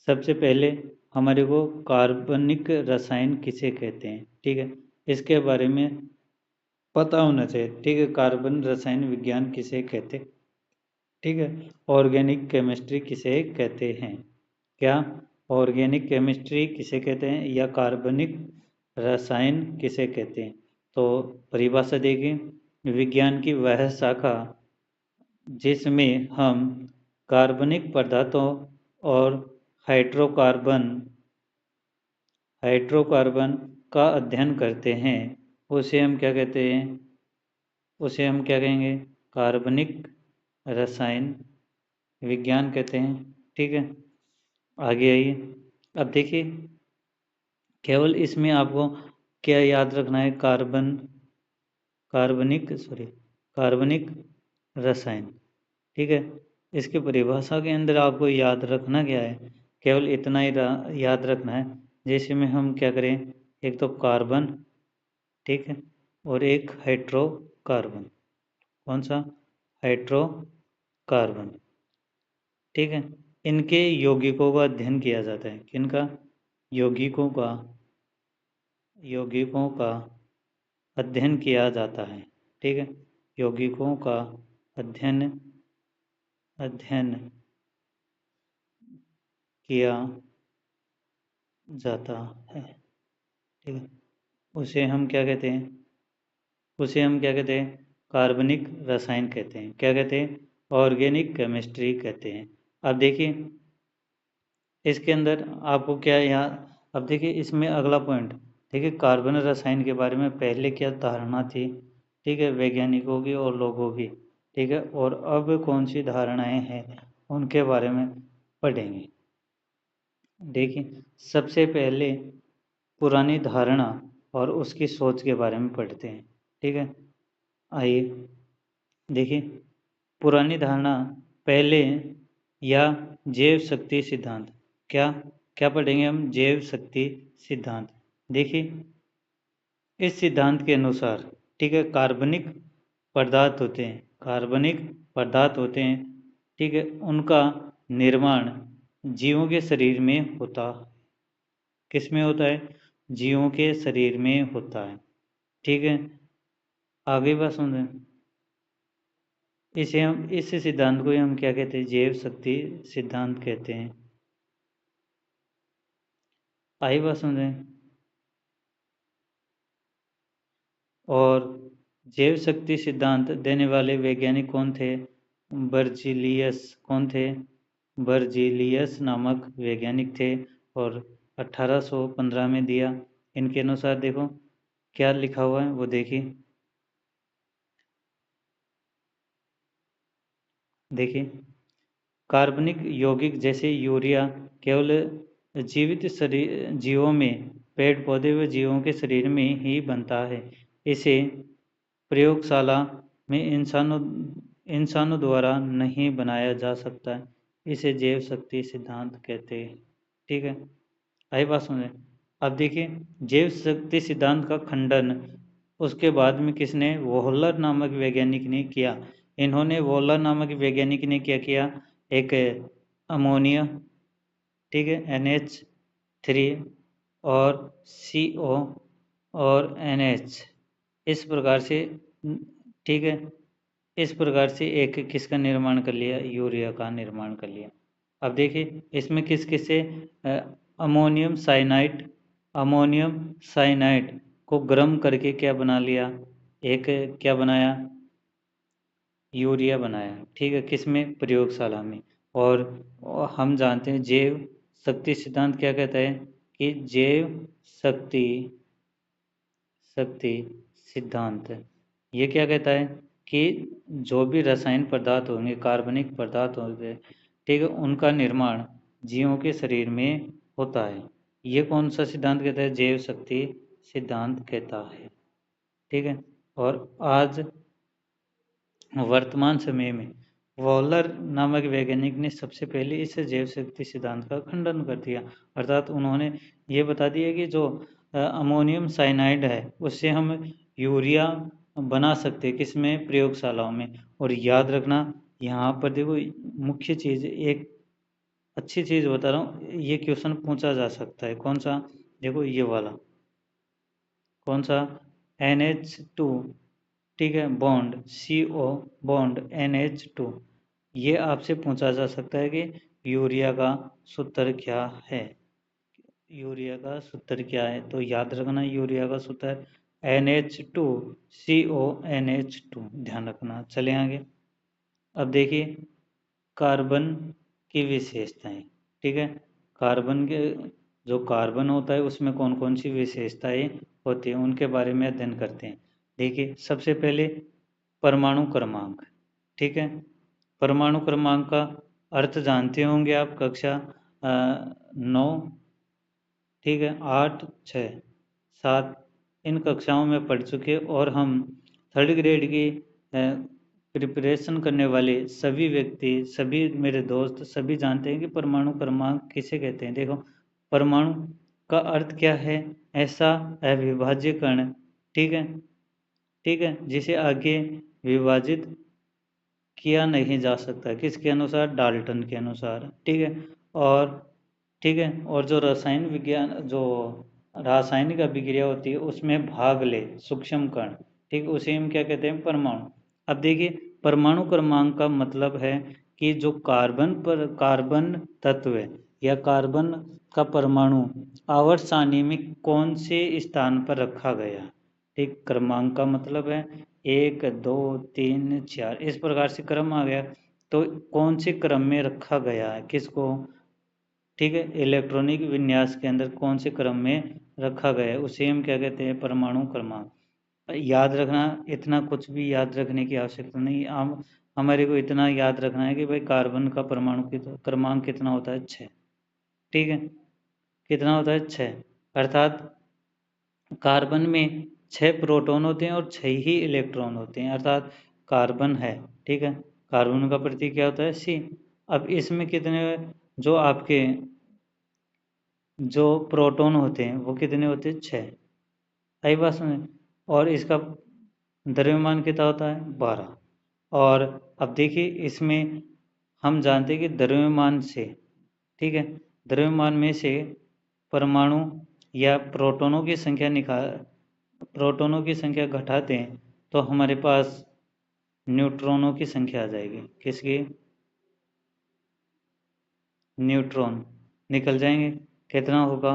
सबसे पहले हमारे को कार्बनिक रसायन किसे कहते हैं, ठीक है, इसके बारे में पता होना चाहिए, ठीक है। कार्बन रसायन विज्ञान किसे कहते, ठीक है। ऑर्गेनिक केमिस्ट्री किसे कहते हैं, क्या ऑर्गेनिक केमिस्ट्री किसे कहते हैं या कार्बनिक रसायन किसे कहते हैं। तो परिभाषा देखिए, विज्ञान की वह शाखा जिसमें हम कार्बनिक पदार्थों और हाइड्रोकार्बन हाइड्रोकार्बन का अध्ययन करते हैं, उसे हम क्या कहते हैं, उसे हम क्या कहेंगे, कार्बनिक रसायन विज्ञान कहते हैं, ठीक है। आगे आइए, अब देखिए केवल इसमें आपको क्या याद रखना है, कार्बनिक रसायन, ठीक है। इसकी परिभाषा के अंदर आपको याद रखना क्या है, केवल इतना ही याद रखना है, जैसे में हम क्या करें, एक तो कार्बन, ठीक है, और एक हाइड्रोकार्बन, कौन सा, हाइड्रोकार्बन, ठीक है। इनके यौगिकों का अध्ययन किया जाता है, किनका, यौगिकों का अध्ययन किया जाता है, ठीक है। यौगिकों का अध्ययन अध्ययन किया जाता है, ठीक है। उसे हम क्या कहते हैं, कार्बनिक रसायन कहते हैं, क्या कहते हैं, ऑर्गेनिक केमिस्ट्री कहते हैं। अब देखिए इसके अंदर आपको क्या यहाँ, अब देखिए इसमें अगला पॉइंट, देखिए कार्बन रसायन के बारे में पहले क्या धारणा थी, ठीक है, वैज्ञानिकों की और लोगों की, ठीक है, और अब कौन सी धारणाएं हैं उनके बारे में पढ़ेंगे। देखिए सबसे पहले पुरानी धारणा और उसकी सोच के बारे में पढ़ते हैं, ठीक है। आइए देखिए, पुरानी धारणा पहले या जैव शक्ति सिद्धांत, क्या क्या पढ़ेंगे हम, जैव शक्ति सिद्धांत। देखिए इस सिद्धांत के अनुसार, ठीक है, कार्बनिक पदार्थ होते हैं, ठीक है, उनका निर्माण जीवों के शरीर में होता, किस में होता है, जीवों के शरीर में होता है, ठीक है। आगे बात सुन, इस सिद्धांत को हम क्या कहते हैं, जैव शक्ति सिद्धांत कहते हैं। आई बात सुन रहे हैं, और जैव शक्ति सिद्धांत देने वाले वैज्ञानिक कौन थे, बर्जीलियस नामक वैज्ञानिक थे, और 1815 में दिया। इनके अनुसार देखो क्या लिखा हुआ है वो देखिए, कार्बनिक यौगिक जैसे यूरिया केवल जीवित शरीर जीवों में, पेड़ पौधे व जीवों के शरीर में ही बनता है। इसे प्रयोगशाला में इंसानों द्वारा नहीं बनाया जा सकता। इसे जैव शक्ति सिद्धांत कहते हैं, ठीक है। आई बात सुने, अब देखिए जैव शक्ति सिद्धांत का खंडन उसके बाद में किसने, वोहलर नामक वैज्ञानिक ने किया। इन्होंने, वोहलर नामक वैज्ञानिक ने क्या किया, एक अमोनिया, ठीक है, NH3 और CO और NH, इस प्रकार से, ठीक है, इस प्रकार से एक किसका निर्माण कर लिया, यूरिया का निर्माण कर लिया। अब देखिए इसमें किस किस से, अमोनियम साइनाइड को गर्म करके क्या बना लिया, एक क्या बनाया, यूरिया बनाया, ठीक है, किसमें, प्रयोगशाला में। और हम जानते हैं जैव शक्ति सिद्धांत क्या कहता है, कि जैव शक्ति शक्ति सिद्धांत ये क्या कहता है, कि जो भी रसायन पदार्थ होंगे, कार्बनिक पदार्थ होंगे, ठीक है, उनका निर्माण जीवों के शरीर में होता है। ये कौन सा सिद्धांत कहता है, जैव शक्ति सिद्धांत कहता है, ठीक है। और आज वर्तमान समय में वॉलर नामक वैज्ञानिक ने सबसे पहले इस जैव शक्ति सिद्धांत का खंडन कर दिया, अर्थात उन्होंने ये बता दिया कि जो अमोनियम साइनाइड है उससे हम यूरिया बना सकते हैं, किसमें, प्रयोगशालाओं में। और याद रखना यहाँ पर देखो मुख्य चीज़ एक अच्छी चीज़ बता रहा हूँ, ये क्वेश्चन पूछा जा सकता है। कौन सा? देखो ये वाला, कौन सा? NH2, ठीक है, बॉन्ड CO बॉन्ड NH2, ये आपसे पूछा जा सकता है कि यूरिया का सूत्र क्या है। यूरिया का सूत्र क्या है? तो याद रखना, यूरिया का सूत्र NH2CO NH2, ध्यान रखना। चले आगे। अब देखिए कार्बन की विशेषताएं, ठीक है। कार्बन के, जो कार्बन होता है उसमें कौन कौन सी विशेषताएं होती हैं उनके बारे में अध्ययन करते हैं। देखिए सबसे पहले परमाणु क्रमांक, ठीक है। परमाणु क्रमांक का अर्थ जानते होंगे आप, कक्षा 9, ठीक है, 8, 6, 7 इन कक्षाओं में पढ़ चुके, और हम थर्ड ग्रेड की प्रिपरेशन करने वाले सभी व्यक्ति, सभी मेरे दोस्त सभी जानते हैं कि परमाणु क्रमांक किसे कहते हैं। देखो परमाणु का अर्थ क्या है? ऐसा अविभाज्य कण, ठीक है, ठीक है, जिसे आगे विभाजित किया नहीं जा सकता। किसके अनुसार? डाल्टन के अनुसार, ठीक है। और ठीक है, और जो रसायन विज्ञान, जो रासायनिक अभिक्रिया होती है उसमें भाग ले सूक्ष्म कण, ठीक, उसे हम क्या कहते हैं? परमाणु। अब देखिए परमाणु क्रमांक का मतलब है कि जो कार्बन पर कार्बन तत्व है या कार्बन का परमाणु आवर्त सारणी में कौन से स्थान पर रखा गया। ठीक, क्रमांक का मतलब है 1, 2, 3, 4, इस प्रकार से क्रम आ गया, तो कौन से क्रम में रखा गया है किसको, ठीक है, इलेक्ट्रॉनिक विन्यास के अंदर कौन से क्रम में रखा गया है उसे हम क्या कहते हैं? परमाणु क्रमांक। याद रखना, इतना कुछ भी याद रखने की आवश्यकता नहीं। हम हमारे को इतना याद रखना है कि भाई कार्बन का परमाणु क्रमांक कितना होता है? 6, ठीक है, कितना होता है? 6, अर्थात कार्बन में 6 प्रोटॉन होते हैं और 6 ही इलेक्ट्रॉन होते हैं, अर्थात कार्बन है, ठीक है। कार्बन का प्रतीक क्या होता है? C। अब इसमें कितने, जो आपके जो प्रोटॉन होते हैं वो कितने होते हैं? 6। आई बात समझ? और इसका द्रव्यमान कितना होता है? 12। और अब देखिए इसमें हम जानते हैं कि द्रव्यमान से, ठीक है, द्रव्यमान में से परमाणु या प्रोटॉनों की संख्या निकाल, प्रोटॉनों की संख्या घटाते हैं तो हमारे पास न्यूट्रॉनों की संख्या आ जाएगी। किसकी? न्यूट्रॉन निकल जाएंगे। कितना होगा?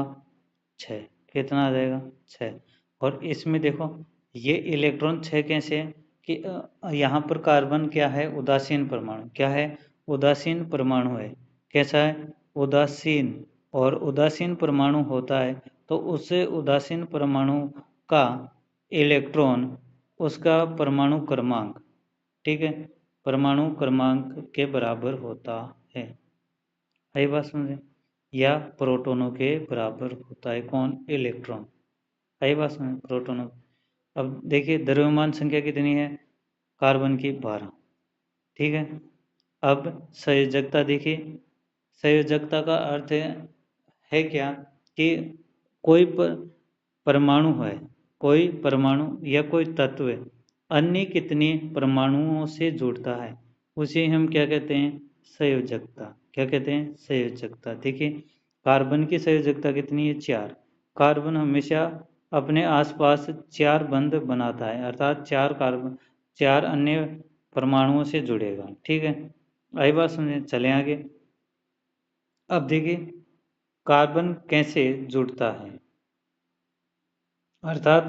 6। कितना आ जाएगा? 6। और इसमें देखो ये इलेक्ट्रॉन 6 कैसे है कि यहाँ पर कार्बन क्या है? उदासीन परमाणु। क्या है? उदासीन परमाणु है। कैसा है? उदासीन। और उदासीन परमाणु होता है तो उससे उदासीन परमाणु का इलेक्ट्रॉन, उसका परमाणु क्रमांक, ठीक है, परमाणु क्रमांक के बराबर होता है। आई बात समझे? या प्रोटॉनों के बराबर होता है। कौन? इलेक्ट्रॉन। आई बात समझे? प्रोटॉनों। अब देखिए द्रव्यमान संख्या कितनी है कार्बन की? 12, ठीक है। अब संयोजकता देखिए, संयोजकता का अर्थ है क्या कि कोई परमाणु है, कोई परमाणु या कोई तत्व अन्य कितने परमाणुओं से जुड़ता है उसे हम क्या कहते हैं? संयोजकता। क्या कहते हैं? संयोजकता। देखिए कार्बन की संयोजकता कितनी है? 4। कार्बन हमेशा अपने आसपास 4 बंध बनाता है, अर्थात 4 कार्बन 4 अन्य परमाणुओं से जुड़ेगा, ठीक है। आई बात समझे? चले आगे। अब देखिए कार्बन कैसे जुड़ता है, अर्थात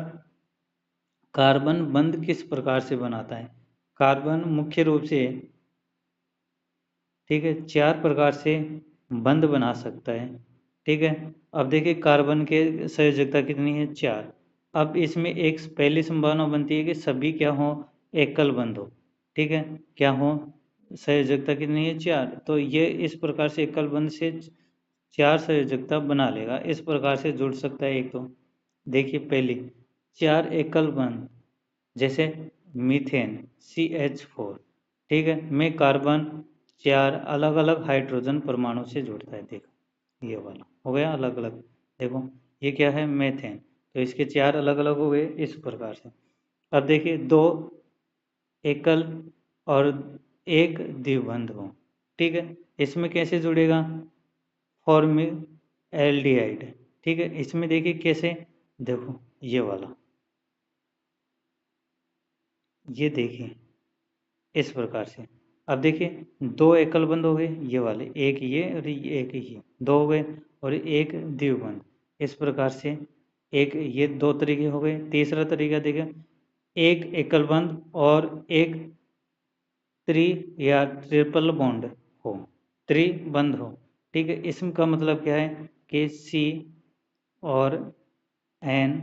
कार्बन बंध किस प्रकार से बनाता है। कार्बन मुख्य रूप से, ठीक है, 4 प्रकार से बंध बना सकता है, ठीक है। अब देखिए कार्बन के संयोजकता कितनी है? 4। अब इसमें एक पहली संभावना बनती है कि सभी क्या हो? एकल बंध हो, ठीक है। क्या हो? संयोजकता कितनी है? 4। तो ये इस प्रकार से एकल बंध से 4 संयोजकता बना लेगा। इस प्रकार से जुड़ सकता है। एक तो देखिए पहली 4 एकल बंध, जैसे मीथेन CH4, ठीक है, में कार्बन 4 अलग अलग हाइड्रोजन परमाणु से जुड़ता है। देखो ये वाला हो गया अलग अलग। देखो ये क्या है? मेथेन। तो इसके 4 अलग अलग हो गए इस प्रकार से। अब देखिए 2 एकल और 1 द्विबंध हो, ठीक है, इसमें कैसे जुड़ेगा? फॉर्मेल्डिहाइड। ठीक है, इसमें देखिए कैसे, देखो ये वाला, ये देखिए इस प्रकार से। अब देखिए दो एकल बंद हो गए ये वाले, एक ये और एक ये, दो हो गए, और एक द्विबंध। इस प्रकार से एक ये दो तरीके हो गए। तीसरा तरीका देखिए, एक एकल बंद और एक त्रि या ट्रिपल बॉन्ड हो, त्रिबंध हो। ठीक है, इसका मतलब क्या है कि सी और एन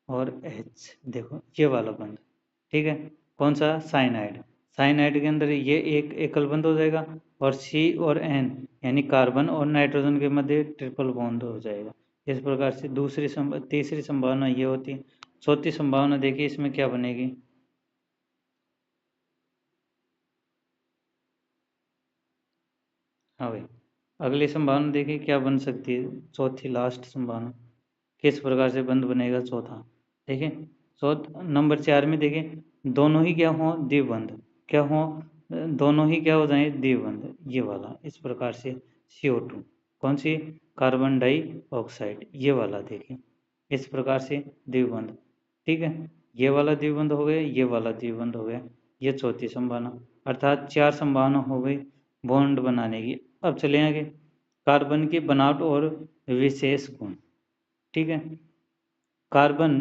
और एच, देखो ये वाला बंध। ठीक है, कौन सा, साइनाइड। साइनाइड के अंदर ये एक एकल बंध हो जाएगा, और सी और एन यानी कार्बन और नाइट्रोजन के मध्य ट्रिपल बॉन्ड हो जाएगा। इस प्रकार से तीसरी संभावना ये होती है। चौथी संभावना देखिए इसमें क्या बनेगी। हाँ भाई, अगली संभावना देखिए क्या बन सकती है, चौथी लास्ट संभावना। किस प्रकार से बंध बनेगा चौथा, देखिए नंबर 4 में देखिए, दोनों ही क्या हो, द्विबंध। क्या हो, दोनों ही क्या हो जाए, द्विबंध, ये वाला। इस प्रकार से CO2, कौन सी, कार्बन डाइऑक्साइड, ये वाला देखिए इस प्रकार से द्विबंध। ठीक है, ये वाला द्विबंध हो गया, ये वाला द्विबंध हो गया, ये चौथी संभावना। अर्थात 4 संभावना हो गई बॉन्ड बनाने की। अब चले आगे, कार्बन की बनावट और विशेष गुण। ठीक है, कार्बन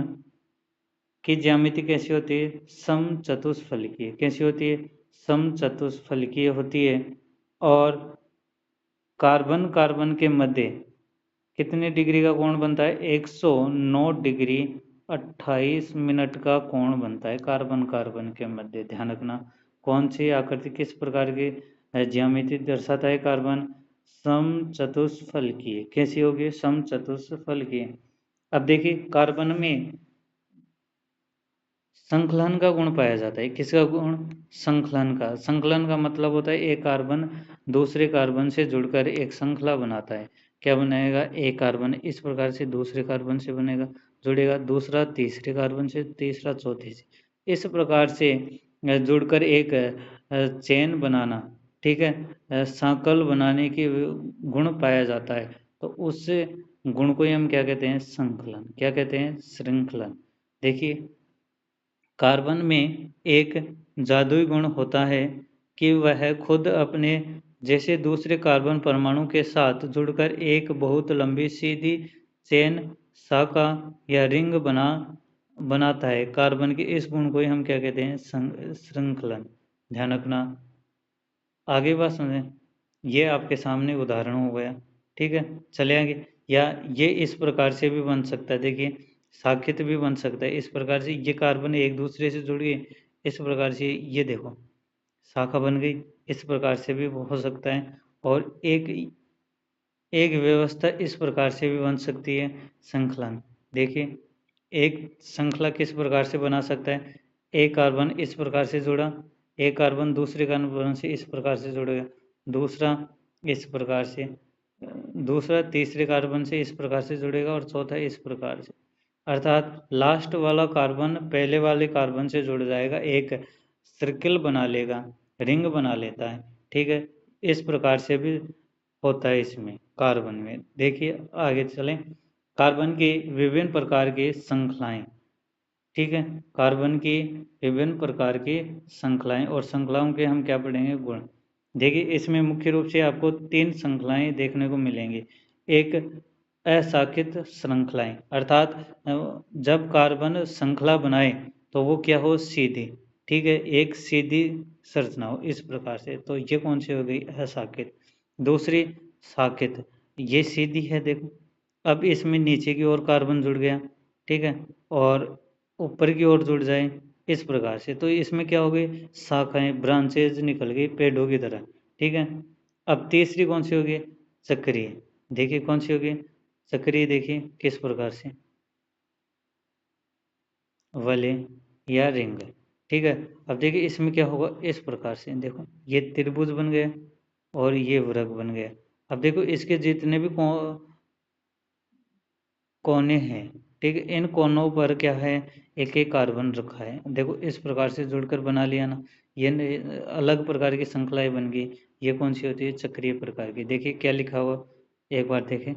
की ज्यामिति कैसी होती है, समचतुष्फलकीय। कैसी होती है, समचतुष्फलकीय होती है। और कार्बन कार्बन के मध्य कितने डिग्री का कोण बनता है, 109 डिग्री 28 मिनट का कोण बनता है कार्बन कार्बन के मध्य। ध्यान रखना, कौन सी आकृति किस प्रकार की ज्यामिति दर्शाता है कार्बन, समचतुष्फलकीय। कैसी होगी, समचतुष्फलकीय। अब देखिए कार्बन में संकलन का गुण पाया जाता है। किसका गुण, संकलन का। संकलन का मतलब होता है एक कार्बन दूसरे कार्बन से जुड़कर एक श्रृंखला बनाता है। क्या बनाएगा, एक कार्बन इस प्रकार से दूसरे कार्बन से बनेगा, जुड़ेगा, दूसरा तीसरे कार्बन से, तीसरा चौथे से, इस प्रकार से जुड़कर एक चेन बनाना। ठीक है, सांकल बनाने के गुण पाया जाता है। तो उस गुण को ही हम क्या कहते हैं, संकलन। क्या कहते हैं, श्रृंखलन। देखिए कार्बन में एक जादुई गुण होता है कि वह खुद अपने जैसे दूसरे कार्बन परमाणु के साथ जुड़कर एक बहुत लंबी सीधी चेन, शाखा या रिंग बनाता है। कार्बन के इस गुण को ही हम क्या कहते हैं, श्रृंखलन। ध्यान रखना, आगे बात समझें। ये आपके सामने उदाहरण हो गया। ठीक है, चले आगे। या ये इस प्रकार से भी बन सकता है, देखिए साकेत भी बन सकता है इस प्रकार से। ये कार्बन एक दूसरे से जुड़ गए, इस प्रकार से ये देखो शाखा बन गई, इस प्रकार से भी हो सकता है। और एक एक व्यवस्था इस प्रकार से भी बन सकती है, संकलन। देखिए एक श्रृंखला किस प्रकार से बना सकता है, एक कार्बन इस प्रकार से जुड़ा, एक कार्बन दूसरे कार्बन से इस प्रकार से जुड़ेगा, दूसरा इस प्रकार से, दूसरा तीसरे कार्बन से इस प्रकार से जुड़ेगा, और चौथा इस प्रकार से। अर्थात लास्ट वाला कार्बन पहले वाले कार्बन से जुड़ जाएगा, एक सर्किल बना लेगा, रिंग बना लेता है। ठीक है, इस प्रकार से भी होता है इसमें कार्बन में। देखिए आगे चलें, कार्बन की विभिन्न प्रकार की श्रृंखलाएं। ठीक है, कार्बन की विभिन्न प्रकार की श्रृंखलाएं, और श्रृंखलाओं के हम क्या पढ़ेंगे, गुण। देखिए इसमें मुख्य रूप से आपको 3 श्रृंखलाएं देखने को मिलेंगी। एक अशाखित श्रृंखलाएं, अर्थात जब कार्बन श्रृंखला बनाए तो वो क्या हो, सीधी। ठीक है, एक सीधी संरचना हो इस प्रकार से, तो ये कौन सी हो गई, अशाखित। दूसरी शाखित, ये सीधी है देखो, अब इसमें नीचे की ओर कार्बन जुड़ गया। ठीक है, और ऊपर की ओर जुड़ जाए इस प्रकार से, तो इसमें क्या हो गई, शाखाएं, ब्रांचेज निकल गई पेड़ों की तरह। ठीक है, अब तीसरी कौन सी होगी, चक्रीय। देखिए कौन सी होगी, चक्रीय। देखिए किस प्रकार से, वलय या रिंग। ठीक है, अब देखिए इसमें क्या होगा, इस प्रकार से देखो ये त्रिभुज बन गया और ये वृत्त बन गया। अब देखो इसके जितने भी कोने हैं, ठीक है, इन कोनों पर क्या है, एक एक कार्बन रखा है। देखो इस प्रकार से जुड़कर बना लिया ना, ये अलग प्रकार की श्रृंखलाएं बन गई। ये कौन सी होती है, चक्रीय प्रकार की। देखिए क्या लिखा हुआ, एक बार देखें।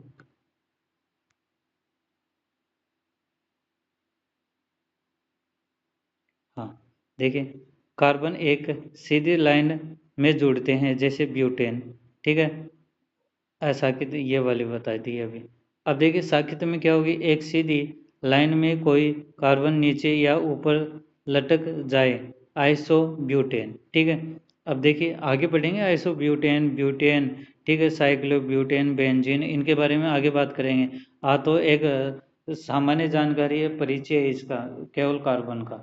हाँ, देखिए, कार्बन एक सीधी लाइन में जुड़ते हैं जैसे ब्यूटेन, ठीक है। ऐसा कि ये वाली बता दी अभी। अब देखिए साकृत्य में क्या होगी, एक सीधी लाइन में कोई कार्बन नीचे या ऊपर लटक जाए, आइसो ब्यूटेन, ठीक है। अब देखिए आगे बढ़ेंगे, आइसो ब्यूटेन, ब्यूटेन, ठीक है, साइक्लो ब्यूटेन, बेंजीन, इनके बारे में आगे बात करेंगे। तो एक सामान्य जानकारी है, परिचय है इसका, केवल कार्बन का,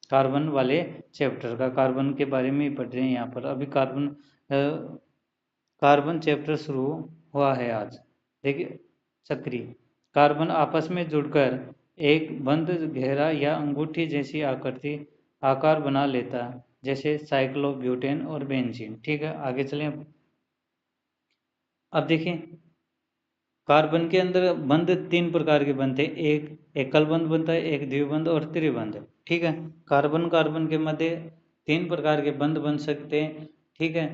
कार्बन वाले चैप्टर का, कार्बन के बारे में ही पढ़ रहे हैं यहाँ पर अभी। कार्बन चैप्टर शुरू हुआ है आज। देखिए, सक्रिय कार्बन आपस में जुड़कर एक बंद घेरा या अंगूठी जैसी आकृति आकार बना लेता है, जैसे साइक्लोब्यूटेन और बेंजीन, ठीक है। आगे चलें। अब देखिए, कार्बन के अंदर बंध तीन प्रकार के बनते हैं, एक एकल बंध बनता है, एक द्विबंध और त्रिबंध, ठीक है। कार्बन कार्बन के मध्य तीन प्रकार के बंध बन सकते हैं, ठीक है।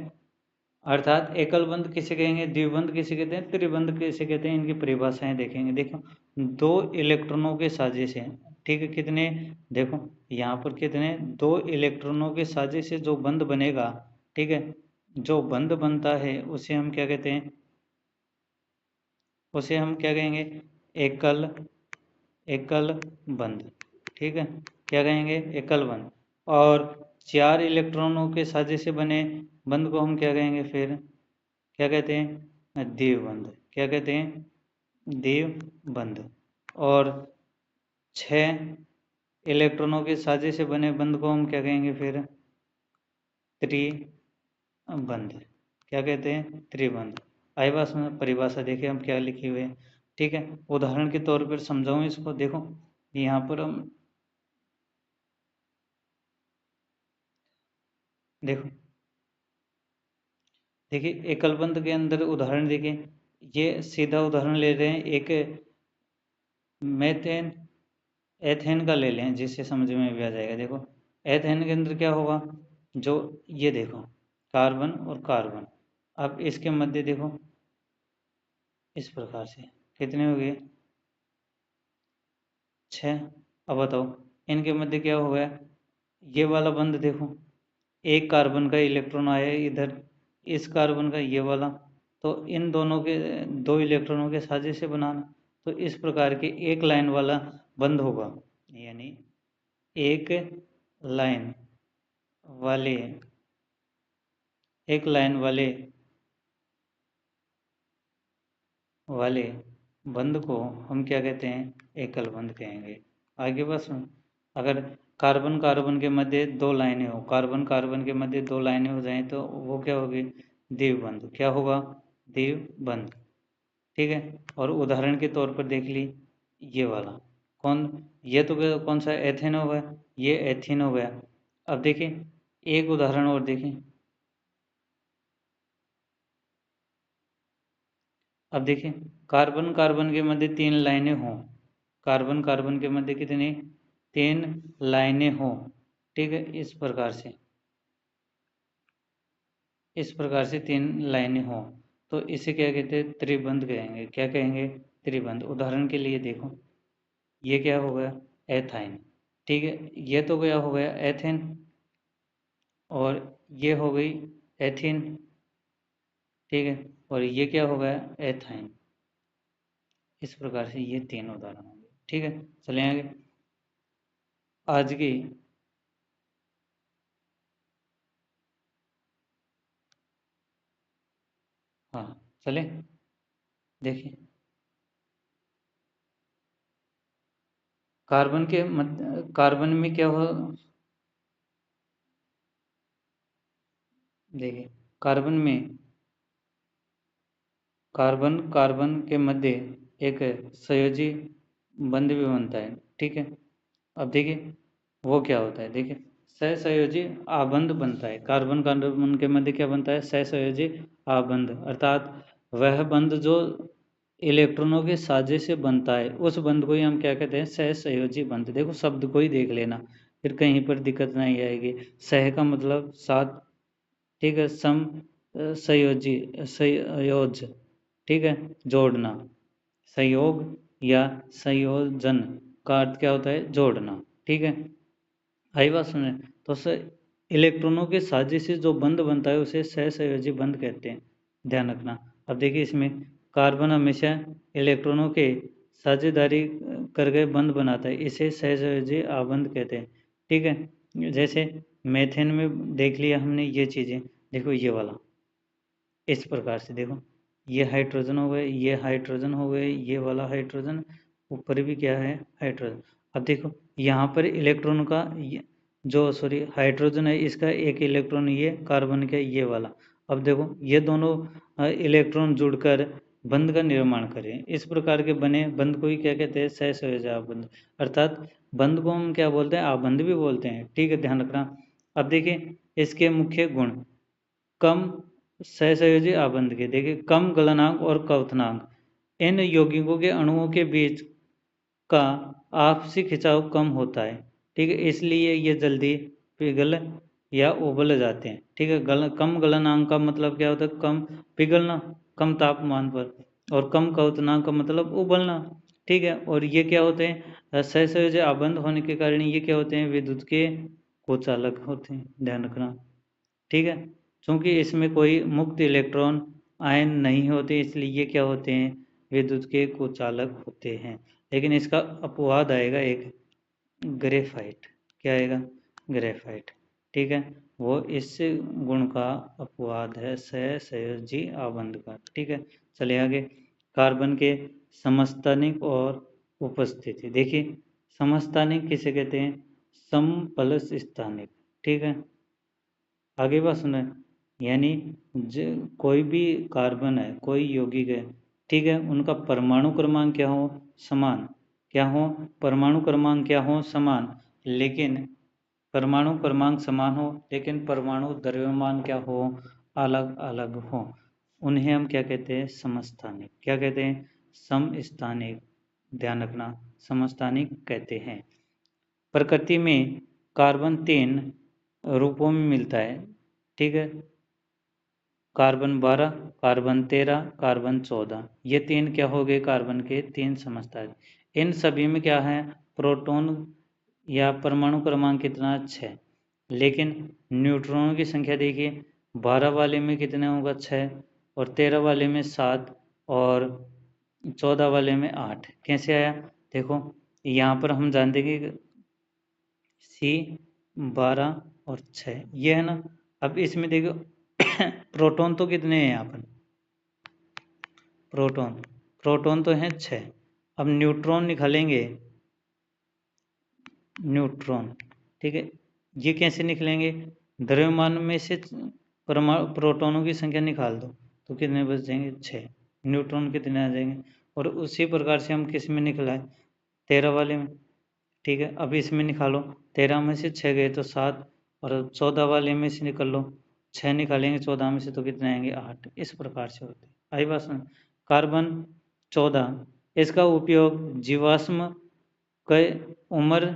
अर्थात एकल बंध किसे कहेंगे, द्विबंध किसे कहते हैं, त्रिबंध किसे कहते हैं, इनकी परिभाषाएं देखेंगे। देखो, दो इलेक्ट्रॉनों के साजिश से, ठीक है, कितने, देखो यहाँ पर कितने, दो इलेक्ट्रॉनों के साजिश से जो बंध बनेगा, ठीक है, जो बंध बनता है उसे हम क्या कहते हैं, उसे हम क्या कहेंगे, एकल, एकल बंध, ठीक है, क्या कहेंगे, एकल बंध। और चार इलेक्ट्रॉनों के साजिश से बने बंध को हम क्या कहेंगे, फिर क्या कहते हैं, द्विबंध, क्या कहते हैं, द्विबंध। और छह इलेक्ट्रॉनों के साजिश से बने बंध को हम क्या कहेंगे, फिर त्रिबंध, क्या कहते हैं, त्रिबंध। आई बात में परिभाषा देखिए हम क्या लिखे हुए हैं, ठीक है। उदाहरण के तौर पर समझाऊं इसको, देखो यहाँ पर हम, देखो, देखिए एकल बंध के अंदर उदाहरण देखिए, ये सीधा उदाहरण ले रहे हैं, एक मेथेन एथेन का ले लें जिससे समझ में भी आ जाएगा। देखो, एथेन के अंदर क्या होगा, जो ये देखो, कार्बन और कार्बन, अब इसके मध्य देखो इस प्रकार से कितने हो गए, छः। अब बताओ इनके मध्य क्या हो गया, ये वाला बंध देखो, एक कार्बन का इलेक्ट्रॉन आया इधर, इस कार्बन का ये वाला, तो इन दोनों के, दो इलेक्ट्रॉनों के साजिश से बनाना, तो इस प्रकार के एक लाइन वाला बंध होगा, यानी एक लाइन वाले, एक लाइन वाले वाले बंध को हम क्या कहते हैं, एकल बंध कहेंगे। आगे बस, अगर कार्बन कार्बन के मध्य दो लाइनें हो, कार्बन कार्बन के मध्य दो लाइनें हो जाएं तो वो क्या होगी, द्विबंध, क्या होगा, द्विबंध, ठीक है। और उदाहरण के तौर पर देख ली, ये वाला कौन, ये तो कौन सा, एथेन हो गया, ये एथीन हो गया। अब देखिए एक उदाहरण और देखें, अब देखिए, कार्बन कार्बन के मध्य तीन लाइनें हों, कार्बन कार्बन के मध्य कितनी, तीन लाइनें हों, ठीक है, इस प्रकार से, इस प्रकार से तीन लाइनें हों, तो इसे क्या कहते हैं, त्रिबंध कहेंगे, क्या कहेंगे, त्रिबंध। उदाहरण के लिए देखो, ये क्या हो गया, एथाइन, ठीक है, ये तो क्या हो गया, एथेन, और ये हो गई एथीन, ठीक है, और ये क्या हो गया, एथाइन। इस प्रकार से ये तीन उदाहरण होंगे, ठीक है। चले आगे, आज की, हाँ चले, देखिए, कार्बन के कार्बन में क्या हो, देखिए, कार्बन में, कार्बन कार्बन के मध्य एक संयोजी बंध भी बनता है, ठीक है। अब देखिए वो क्या होता है, देखिए सहसंयोजी आबंध बनता है, कार्बन कार्बन के मध्य क्या बनता है, सहसंयोजी आबंध, अर्थात वह बंध जो इलेक्ट्रॉनों के साझे से बनता है, उस बंध को ही हम क्या कहते हैं, सहसंयोजी बंध। देखो शब्द को ही देख लेना, फिर कहीं पर दिक्कत नहीं आएगी। सह का मतलब साथ, ठीक है, सम, संयोजी, संयोज, ठीक है, जोड़ना। संयोग या संयोजन का अर्थ क्या होता है? जोड़ना। ठीक है, आई बात सुने। तो इलेक्ट्रॉनों के साजिश जो बंध बनता है उसे सहसंयोजी बंध कहते हैं, ध्यान रखना। अब देखिए इसमें कार्बन हमेशा इलेक्ट्रॉनों के साझेदारी करके बंध बनाता है, इसे सहसंयोजी आबंध कहते हैं। ठीक है, जैसे मेथेन में देख लिया हमने ये चीज़ें, देखो ये वाला इस प्रकार से, देखो ये हाइड्रोजन हो गए, ये हाइड्रोजन हो गए, ये वाला हाइड्रोजन, ऊपर भी क्या है? हाइड्रोजन। अब देखो यहाँ पर इलेक्ट्रॉन का जो सॉरी हाइड्रोजन है इसका एक इलेक्ट्रॉन ये कार्बन का ये वाला। अब देखो ये दोनों इलेक्ट्रॉन जुड़कर बंध का निर्माण करें, इस प्रकार के बने बंध को ही क्या कहते हैं? सहसंयोजी आबंध। अर्थात बंध को हम क्या बोलते हैं? आबंध भी बोलते हैं। ठीक है, ध्यान रखना। अब देखिए इसके मुख्य गुण, कम सहसंयोजी आबंध के, देखिए कम गलनांक और क्वथनांक, इन यौगिकों के अणुओं के बीच का आपसी खिंचाव कम होता है। ठीक है, इसलिए ये जल्दी पिघल या उबल जाते हैं। ठीक है, कम गलनांक का मतलब क्या होता है? कम पिघलना, कम तापमान पर, और कम क्वथनांक का मतलब उबलना। ठीक है, और ये क्या होते हैं? सहसंयोजी आबंध होने के कारण ये क्या होते हैं? विद्युत के कुचालक होते हैं, ध्यान रखना। ठीक है, क्योंकि इसमें कोई मुक्त इलेक्ट्रॉन आयन नहीं होते इसलिए ये क्या होते हैं? विद्युत के कुचालक होते हैं। लेकिन इसका अपवाद आएगा एक, ग्रेफाइट। क्या आएगा? ग्रेफाइट। ठीक है, वो इस गुण का अपवाद है सहसंयोजी आबंध का। ठीक है, चलिए आगे। कार्बन के समस्थानिक और उपस्थिति, देखिए समस्थानिक किसे कहते हैं? समपलस स्थानिक। ठीक है, आगे बात सुने, यानी कोई भी कार्बन है, कोई यौगिक है, ठीक है, उनका परमाणु क्रमांक क्या हो? समान। क्या हो? परमाणु क्रमांक क्या हो? समान। लेकिन परमाणु क्रमांक समान हो लेकिन परमाणु द्रव्यमान क्या हो? अलग अलग हो। उन्हें हम क्या कहते हैं? समस्थानिक। क्या कहते हैं? समस्थानिक। ध्यान रखना, समस्थानिक कहते हैं। प्रकृति में कार्बन 3 रूपों में मिलता है। ठीक है, कार्बन 12, कार्बन 13, कार्बन 14, ये 3 क्या हो गए? कार्बन के 3 समस्थानिक। इन सभी में क्या है? प्रोटॉन या परमाणु क्रमांक कितना? 6। लेकिन न्यूट्रॉनों की संख्या देखिए, 12 वाले में कितने होगा? 6, और 13 वाले में 7, और 14 वाले में 8। कैसे आया? देखो यहाँ पर हम जानते हैं कि सी 12 और 6 ये है ना। अब इसमें देखो प्रोटॉन तो कितने हैं यहाँ पर? प्रोटॉन तो हैं 6। अब न्यूट्रॉन निकालेंगे, न्यूट्रॉन। ठीक है, ये कैसे निकलेंगे? द्रव्यमान में से परमाणु प्रोटॉनों की संख्या निकाल दो तो कितने बच जाएंगे? 6। न्यूट्रॉन कितने आ जाएंगे? और उसी प्रकार से हम किस में निकलाए? 13 वाले में। ठीक है, अब इसमें निकालो, 13 में से 6 गए तो 7, और 14 वाले में से निकल लो, 6 निकालेंगे 14 में से तो कितने आएंगे? 8। इस प्रकार से होते हैं। आई बात सुन। कार्बन 14, इसका उपयोग जीवाश्म के उम्र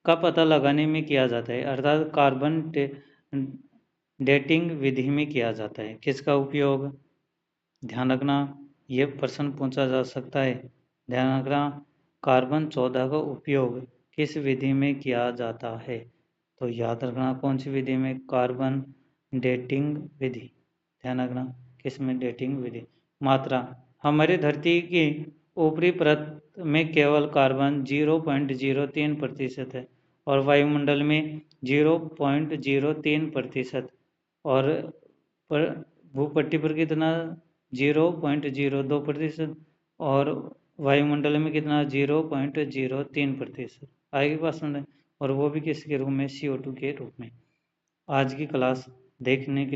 का पता लगाने में किया जाता है, अर्थात कार्बन डेटिंग विधि में किया जाता है। किसका उपयोग? ध्यान रखना, ये प्रश्न पूछा जा सकता है। ध्यान रखना, कार्बन 14 का उपयोग किस विधि में किया जाता है? तो याद रखना कौन सी विधि में? कार्बन डेटिंग विधि। ध्यान रखना, किस में? डेटिंग विधि। मात्रा, हमारी धरती की ऊपरी परत में केवल कार्बन 0.03% है, और वायुमंडल में 0.03%, और पर भूपट्टी पर कितना? 0.02%, और वायुमंडल में कितना? 0.03%। आगे बात सुन रहे, और वो भी किसके रूप में? CO2 के रूप में। आज की क्लास देखने के